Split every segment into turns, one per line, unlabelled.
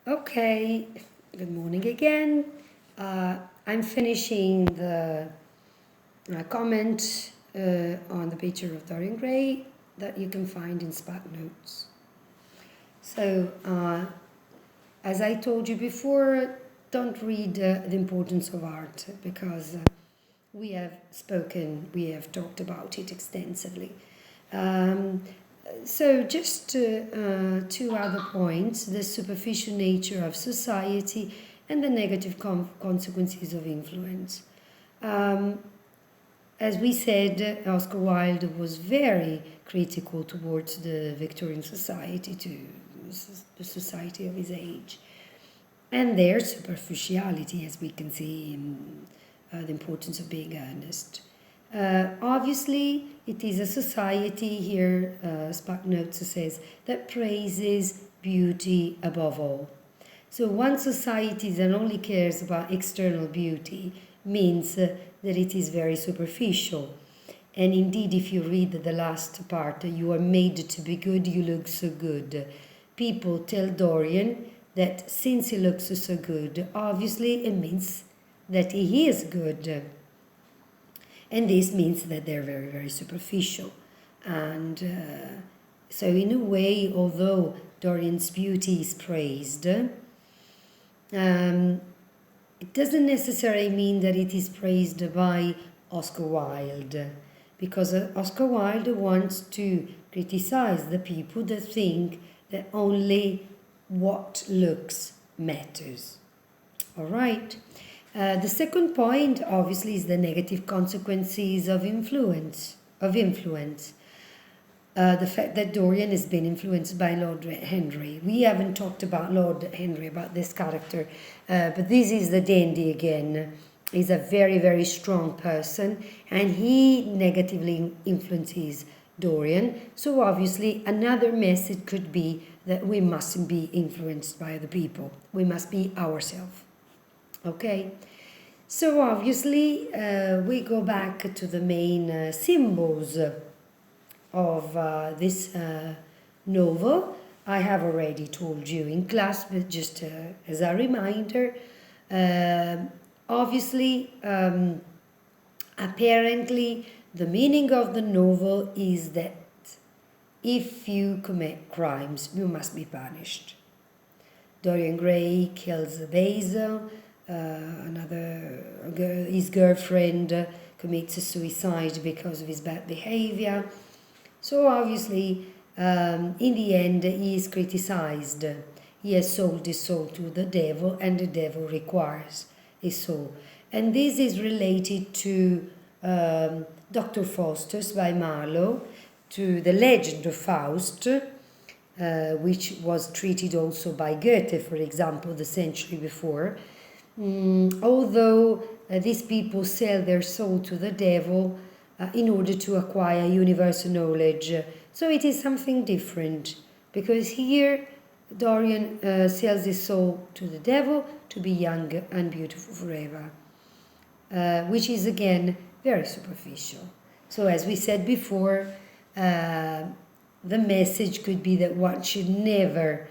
Okay, good morning again. I'm finishing the comment on the picture of Dorian Gray that you can find in Spark Notes. So, as I told you before, don't read the importance of art because we have spoken, we have talked about it extensively. Um, so, just two other points: the superficial nature of society and the negative consequences of influence. Um, as we said, Oscar Wilde was very critical towards the Victorian society, to the society of his age, and their superficiality, as we can see in the importance of being earnest. Obviously, it is a society here, Spark Notes says, that praises beauty above all. So, one society that only cares about external beauty means that it is very superficial. And indeed, if you read the last part, you are made to be good, you look so good. People tell Dorian that since he looks so good, obviously it means that he is good. And this means that they're very, very superficial. And so, in a way, although Dorian's beauty is praised, it doesn't necessarily mean that it is praised by Oscar Wilde, because Oscar Wilde wants to criticize the people that think that only what looks matters. All right. The second point, obviously, is the negative consequences of influence. The fact that Dorian has been influenced by Lord Henry. We haven't talked about Lord Henry, about this character, but this is the dandy again. He's a very, very strong person, and he negatively influences Dorian. So obviously, another message could be that we mustn't be influenced by other people. We must be ourselves. Okay? So obviously, we go back to the main symbols of this novel. I have already told you in class, but just as a reminder, obviously, apparently, the meaning of the novel is that if you commit crimes, you must be punished. Dorian Gray kills Basil, his girlfriend commits suicide because of his bad behavior. So obviously, in the end, he is criticized. He has sold his soul to the devil, and the devil requires his soul. And this is related to Dr. Faustus by Marlowe, to the legend of Faust, which was treated also by Goethe, for example, the century before. Although these people sell their soul to the devil in order to acquire universal knowledge. So it is something different, because here Dorian sells his soul to the devil to be young and beautiful forever, which is again very superficial. So, as we said before, the message could be that one should never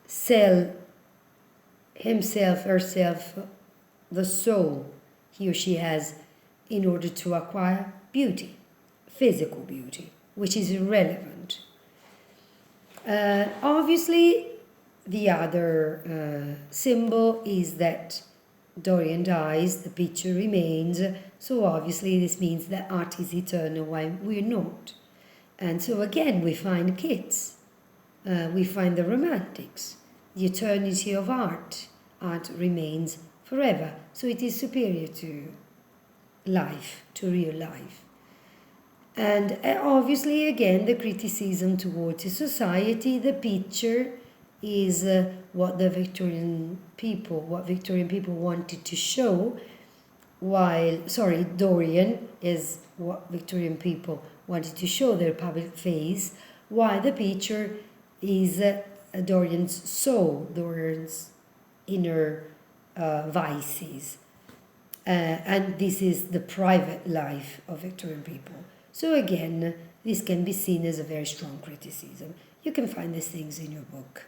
sell himself, herself, the soul he or she has in order to acquire beauty, physical beauty, which is irrelevant. Obviously, the other symbol is that Dorian dies, the picture remains, so obviously this means that art is eternal while we're not. And so again, we find kids, we find the romantics, the eternity of art. Art remains forever, so it is superior to life, to real life. And obviously, again, the criticism towards the society, the picture is what Victorian people wanted to show, while, Dorian is what Victorian people wanted to show, their public face, while the picture is Dorian's soul, Dorian's inner vices. And this is the private life of Victorian people. So again, this can be seen as a very strong criticism. You can find these things in your book.